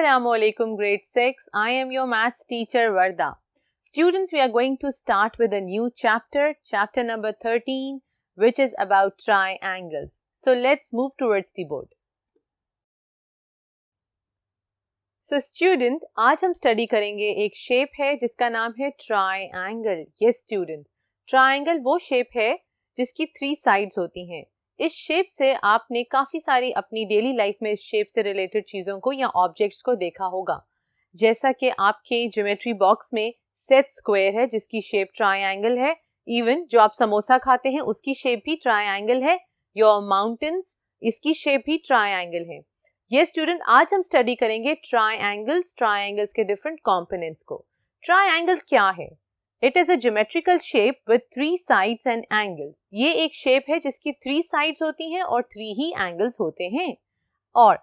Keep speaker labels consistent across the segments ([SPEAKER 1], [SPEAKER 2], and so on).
[SPEAKER 1] Assalamualaikum grade 6. I am your maths teacher Varda. Students, we are going to start with a new chapter, chapter number 13, which is about triangles. So let's move towards the board. So student, आज हम study करेंगे एक shape है जिसका नाम है triangle. Yes student, triangle वो shape है जिसकी 3 साइड्स होती हैं. इस शेप से आपने काफ़ी सारी अपनी डेली लाइफ में इस शेप से रिलेटेड चीज़ों को या ऑब्जेक्ट्स को देखा होगा. जैसा कि आपके ज्योमेट्री बॉक्स में सेट स्क्वायर है जिसकी शेप ट्राइंगल है. इवन जो आप समोसा खाते हैं उसकी शेप भी ट्राइंगल है. योर माउंटेन्स, इसकी शेप भी ट्राइंगल है. ये स्टूडेंट, आज हम स्टडी करेंगे ट्राइंगल्स के डिफरेंट कॉम्पोनेंट्स को. ट्राइंगल क्या है? It is a geometrical shape with 3 sides and angle. ये एक शेप है जिसकी 3 साइड्स होती हैं और 3 ही एंगल्स होते हैं. और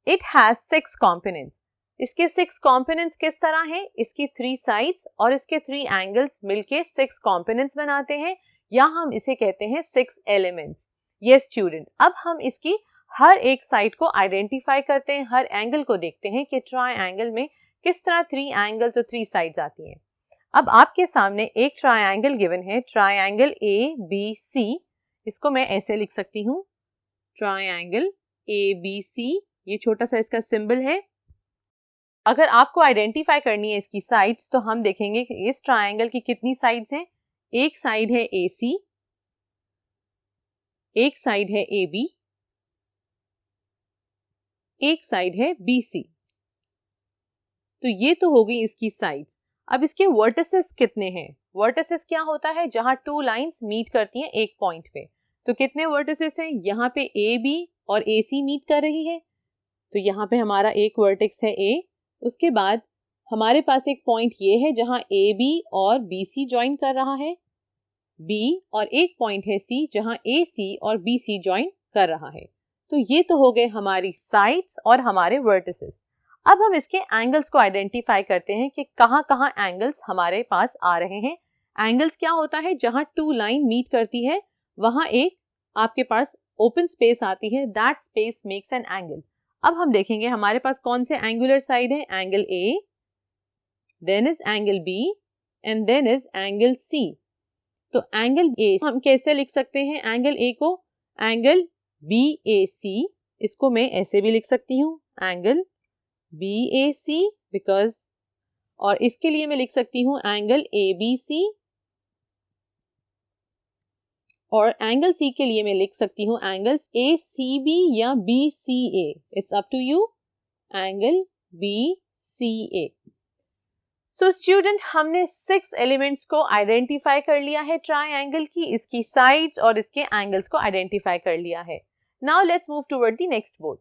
[SPEAKER 1] इट हैज 6 कॉम्पोनेंट्स. इसके 6 कॉम्पोनेंट्स किस तरह हैं? इसकी 3 साइड्स और इसके 3 एंगल्स मिलके 6 कॉम्पोनेंट्स बनाते हैं, या हम इसे कहते हैं 6 एलिमेंट्स. ये स्टूडेंट, अब हम इसकी हर एक साइड को आइडेंटिफाई करते हैं, हर एंगल को देखते हैं कि ट्राइंगल में किस तरह 3 एंगल्स और 3 साइड्स आती हैं. अब आपके सामने एक ट्राइंगल गिवन है, ट्राइंगल ABC. इसको मैं ऐसे लिख सकती हूँ, ट्राइंगल ABC. ये छोटा सा इसका सिंबल है. अगर आपको आइडेंटिफाई करनी है इसकी साइड्स, तो हम देखेंगे कि इस ट्राइंगल की कितनी साइड्स हैं. एक साइड है AC, एक साइड है AB, एक साइड है BC. तो ये तो हो गई इसकी साइड्स. अब इसके वर्टिसेस कितने हैं? वर्टिसेस क्या होता है? जहां 2 लाइंस मीट करती हैं एक पॉइंट पे. तो कितने वर्टिसेस हैं? यहाँ पे AB और AC मीट कर रही है, तो यहाँ पे हमारा एक वर्टेक्स है A. उसके बाद हमारे पास एक पॉइंट ये है जहां AB और BC ज्वाइन कर रहा है B, और एक पॉइंट है C जहां AC और BC ज्वाइन कर रहा है. तो ये तो हो गए हमारी साइड्स और हमारे वर्टिसेस. अब हम इसके एंगल्स को आइडेंटिफाई करते हैं कि कहाँ कहाँ एंगल्स हमारे पास आ रहे हैं. एंगल्स क्या होता है? जहां 2 लाइन मीट करती है वहां एक आपके पास ओपन स्पेस आती है. That space makes an angle. अब हम देखेंगे हमारे पास कौन से एंगुलर साइड है. Angle A, then is angle B and then is angle C. तो एंगल A हम कैसे लिख सकते हैं? एंगल A को एंगल BAC, इसको मैं ऐसे भी लिख सकती हूँ, एंगल BAC, बिकॉज, और इसके लिए मैं लिख सकती हूँ एंगल ABC, और एंगल C के लिए मैं लिख सकती हूँ एंगल ACB या BCA. It's up to you. Angle BCA. So student, हमने 6 एलिमेंट्स को आइडेंटिफाई कर लिया है ट्राइंगल की, इसकी साइड्स और इसके एंगल्स को आइडेंटिफाई कर लिया है. Now let's move toward the next board.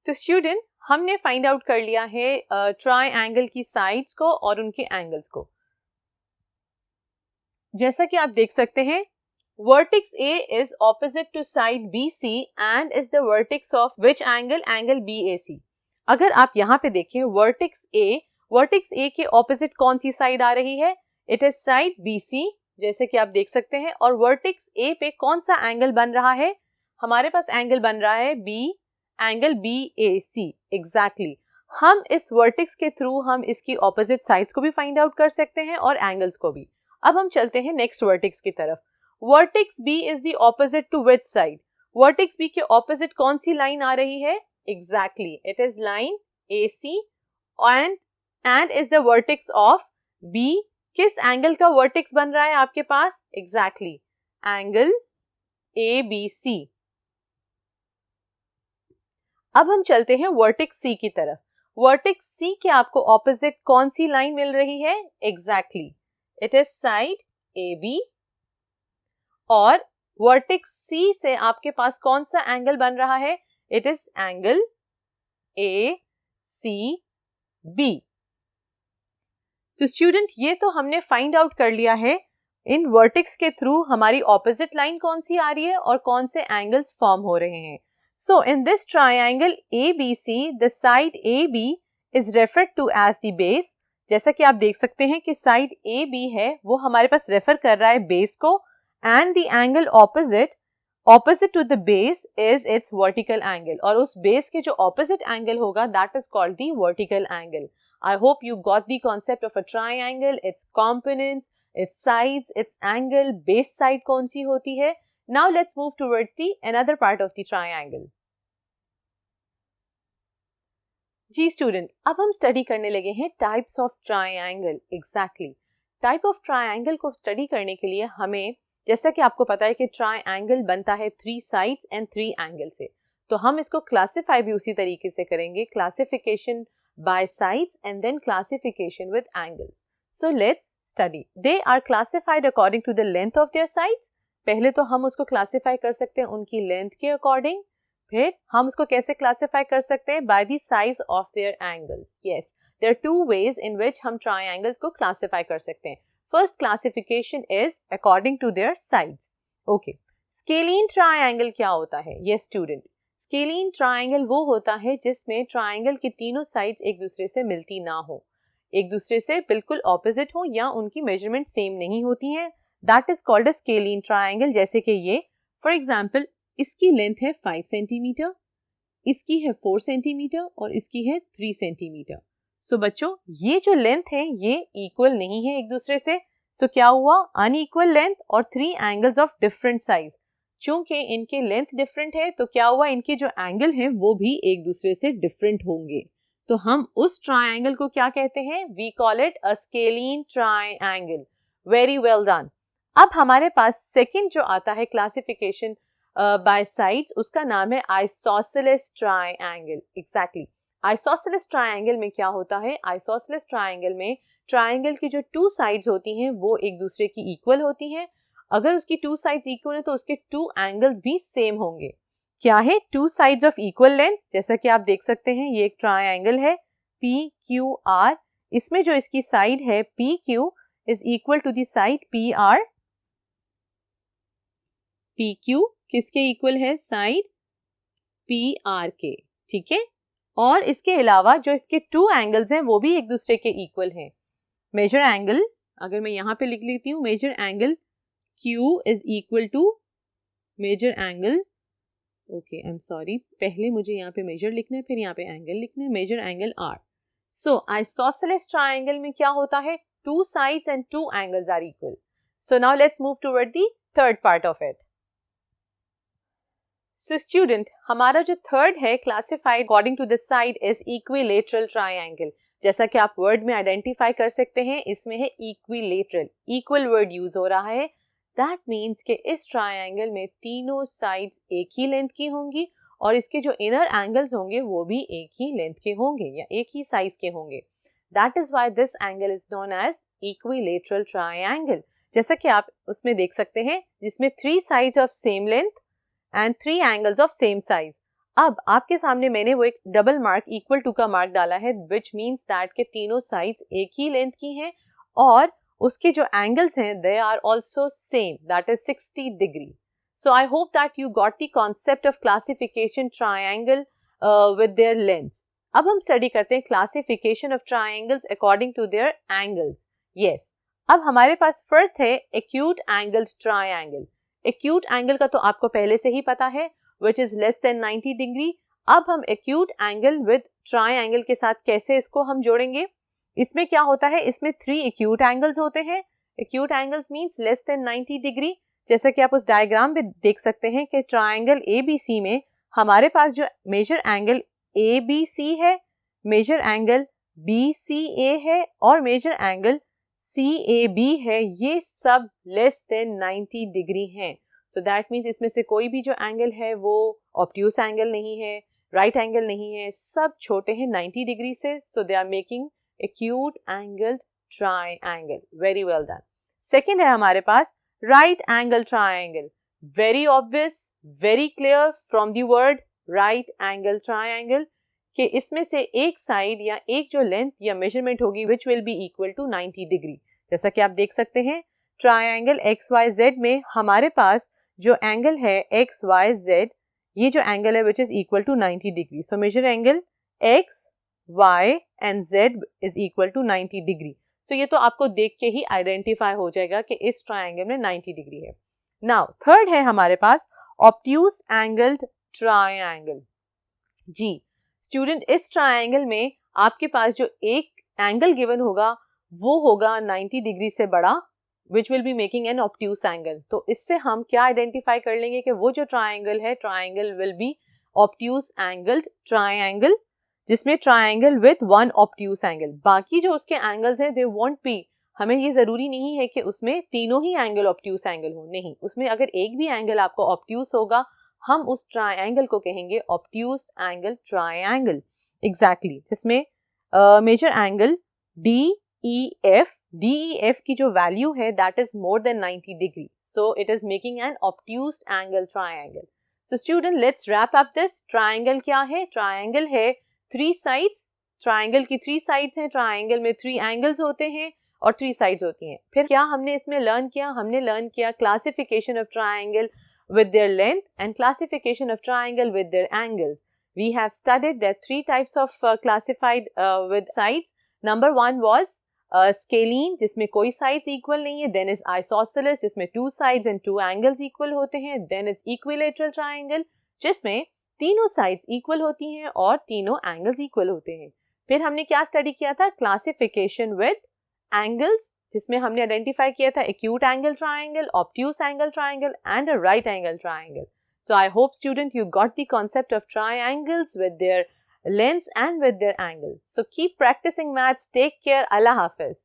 [SPEAKER 1] तो स्टूडेंट, हमने फाइंड आउट कर लिया है ट्राइंगल की साइड्स को और उनके एंगल्स को. जैसा कि आप देख सकते हैं, vertex A is opposite to side BC and is the vertex of which angle? Angle BAC. अगर आप यहाँ पे देखें, वर्टेक्स A के ऑपोजिट कौन सी साइड आ रही है? इट इज साइड BC, जैसे कि आप देख सकते हैं. और वर्टेक्स A पे कौन सा एंगल बन रहा है? हमारे पास एंगल बन रहा है एंगल BAC. एग्जैक्टली. हम इस वर्टेक्स के थ्रू हम इसकी ऑपोजिट साइड्स को भी फाइंड आउट कर सकते हैं और एंगल्स को भी. अब हम चलते हैं नेक्स्ट वर्टेक्स की तरफ. Vertex B is the opposite to which side? Vertex B के ऑपोजिट कौन सी लाइन आ रही है? Exactly, it is line AC and is the vertex of B. किस एंगल का वर्टेक्स बन रहा है आपके पास? Exactly, angle ABC. अब हम चलते हैं वर्टेक्स C की तरफ. वर्टेक्स C के आपको ऑपोजिट कौन सी लाइन मिल रही है? Exactly, it is side AB. और वर्टेक्स C से आपके पास कौन सा एंगल बन रहा है? It is angle ACB. तो स्टूडेंट, ये तो हमने फाइंड आउट कर लिया है इन वर्टेक्स के थ्रू हमारी ऑपोजिट लाइन कौन सी आ रही है और कौन से एंगल्स फॉर्म हो रहे हैं. So in this triangle ABC, the side AB is referred to as the base. जैसा कि आप देख सकते हैं कि साइड AB है वो हमारे पास रेफर कर रहा है बेस को, and the angle opposite opposite to the base is its vertical angle, और उस बेस के जो ऑपोजिट एंगल होगा that is called the vertical angle. I hope you got the concept of a triangle, its components, its sides, its angle, base side कौन सी होती है. Now let's move towards the another part of the triangle. जी student, अब हम study करने लगे हैं types of triangle. Exactly, type of triangle को स्टडी करने के लिए हमें, जैसा कि आपको पता है कि ट्राइंगल बनता है 3 साइड्स एंड 3 एंगल से, तो हम इसको क्लासिफाई भी उसी तरीके से करेंगे, classification by sides and then classification with angles. So let's study. They are classified according to the length of their sides. पहले तो हम उसको क्लासिफाई कर सकते हैं उनकी लेंथ के अकॉर्डिंग. फिर हम उसको कैसे क्लासिफाई कर सकते हैं? by the size of their angles. Yes, there are 2 ways in which हम triangles को क्लासिफाई कर सकते हैं. First classification is according to their sides. Okay. Scalene triangle क्या होता है? Yes student. स्केलीन ट्राइंगल वो होता है जिसमें ट्राइंगल की तीनों साइड्स एक दूसरे से मिलती ना हो, एक दूसरे से बिल्कुल ऑपोजिट हो या उनकी मेजरमेंट सेम नहीं होती है. That is called a scalene triangle. जैसे कि ये फॉर एग्जांपल, इसकी लेंथ है 5 सेंटीमीटर, इसकी है 4 सेंटीमीटर और इसकी है 3 सेंटीमीटर. सो बच्चों, ये जो लेंथ है ये इक्वल नहीं है एक दूसरे से. सो क्या हुआ? अनइक्वल लेंथ और 3 एंगल्स ऑफ डिफरेंट साइज. चूंकि इनके लेंथ डिफरेंट है तो क्या हुआ? इनके जो एंगल है वो भी एक दूसरे से डिफरेंट होंगे. तो हम उस ट्राइंगल को क्या कहते हैं? We call it a scalene triangle. Very well done. अब हमारे पास सेकंड जो आता है क्लासिफिकेशन बाय साइड्स, उसका नाम है isosceles triangle. Exactly, isosceles triangle में क्या होता है? आइसोसेलेस ट्राइंगल में ट्राइंगल की जो 2 साइड्स होती हैं वो एक दूसरे की इक्वल होती हैं. अगर उसकी 2 साइड्स इक्वल है तो उसके 2 एंगल्स भी सेम होंगे. क्या है? 2 साइड्स ऑफ इक्वल लेंथ. जैसा कि आप देख सकते हैं ये एक ट्राइंगल है PQR. इसमें जो इसकी साइड है PQ is equal to the side PR. PQ किसके इक्वल है? साइड PR के. ठीक है. और इसके अलावा जो इसके 2 एंगल्स हैं वो भी एक दूसरे के इक्वल हैं. मेजर एंगल, अगर मैं यहाँ पे लिख लेती हूँ, measure angle Q is equal to measure angle. Okay, I am sorry, पहले मुझे यहाँ पे मेजर लिखना है फिर यहाँ पे एंगल लिखना है. Measure angle R. So isosceles triangle में क्या होता है? 2 sides and 2 angles are equal. So now let's move toward the third part of it. So student, हमारा जो थर्ड है classified according to the side is equilateral triangle. जैसा कि आप वर्ड में आइडेंटिफाई कर सकते हैं, इसमें है इक्विलेटरल. इक्वल वर्ड यूज हो रहा है. दैट मीन्स कि इस ट्राइंगल में तीनों साइड्स एक ही लेंथ की होंगी और इसके जो इनर एंगल्स होंगे वो भी एक ही लेंथ के होंगे या एक ही साइज के होंगे. That is why this angle is known as equilateral triangle. जैसा कि आप उसमें देख सकते हैं, जिसमें 3 sides of same length and 3 angles of same size. अब आपके सामने मैंने वो एक डबल मार्क इक्वल टू का मार्क डाला है, विच मीन्स दैट के तीनों साइड्स एक ही लेंथ की हैं और उसके जो एंगल्स हैं they are also same, that is 60 degree. So I hope that you got the concept of classification triangle with their length. अब हम स्टडी करते हैं classification of triangles according to their angles. Yes, अब हमारे पास फर्स्ट है acute angled triangle. Acute angle का तो आपको पहले से ही पता है, which is less than 90 degree. अब हम एक्यूट एंगल विद ट्राइंगल के साथ कैसे इसको हम जोड़ेंगे? इसमें क्या होता है? इसमें 3 एक्यूट एंगल्स होते हैं. Acute angles means less than 90 degree. जैसा कि आप उस डायग्राम में देख सकते हैं कि ट्राइंगल ABC में हमारे पास जो मेजर एंगल ABC है, मेजर एंगल BCA है और मेजर एंगल CAB है, ये सब लेस देन 90 डिग्री हैं. सो दैट मीन्स इसमें से कोई भी जो एंगल है वो ऑब्ट्यूस एंगल नहीं है, राइट एंगल नहीं है, सब छोटे हैं 90 डिग्री से. So they are making acute angled triangle. Very well done. Second है हमारे पास right angle triangle. Very obvious, very clear from the word right angle triangle कि इसमें से एक साइड या एक जो लेंथ या मेजरमेंट होगी which will be equal to 90 degree. जैसा कि आप देख सकते हैं ट्राइंगल XYZ में हमारे पास जो एंगल है XYZ, ये जो एंगल है which is equal to 90 degree. So major angle X, Y and Z is equal to 90 degree. So ये तो आपको देख के ही आइडेंटिफाई हो जाएगा कि इस ट्राइंगल में 90 डिग्री है. नाउ थर्ड है हमारे पास ऑब्ट्यूज एंगल्ड ट्रायंगल। जी स्टूडेंट, इस ट्रायंगल में आपके पास जो एक एंगल गिवन होगा वो होगा 90 डिग्री से बड़ा, विच will be making an obtuse angle. तो इससे हम क्या आइडेंटिफाई कर लेंगे कि वो जो ट्रायंगल है, triangle will be obtuse angled triangle, जिसमें triangle with one obtuse angle. बाकी जो उसके एंगल्स हैं दे वोंट बी, हमें ये जरूरी नहीं है कि उसमें तीनों ही एंगल ऑब्ट्यूज एंगल हो, नहीं, उसमें अगर एक भी एंगल आपको ऑब्ट्यूज होगा हम उस ट्रायंगल को कहेंगे ऑब्ट्यूज एंगल ट्रायंगल। एग्जैक्टली, जिसमें मेजर एंगल DEF की जो वैल्यू है that is more than 90 degree, so it is making an obtuse angle triangle. So student, let's wrap up this. Triangle क्या है? ट्रायंगल है 3 साइड्स, ट्रायंगल की 3 sides हैं, triangle में 3 एंगल्स होते हैं और 3 साइड्स होती हैं। फिर क्या हमने इसमें लर्न किया? हमने लर्न किया classification of triangle with their length and classification of triangle with their angles. We have studied there 3 types of classified with sides. Number 1 was scalene, जिसमें कोई sides equal नहीं है. Then is isosceles, जिसमें 2 sides and 2 angles equal होते हैं. Then is equilateral triangle, जिसमें तीनों sides equal होती हैं और तीनों angles equal होते हैं. फिर हमने क्या स्टडी किया था? Classification with angles, जिसमें हमने आइडेंटिफाई किया था acute angle triangle, obtuse angle triangle and a right angle triangle. So I hope student you got the concept of triangles with their लेंथs and with their angles. So keep practicing maths. Take care. Allah Hafiz.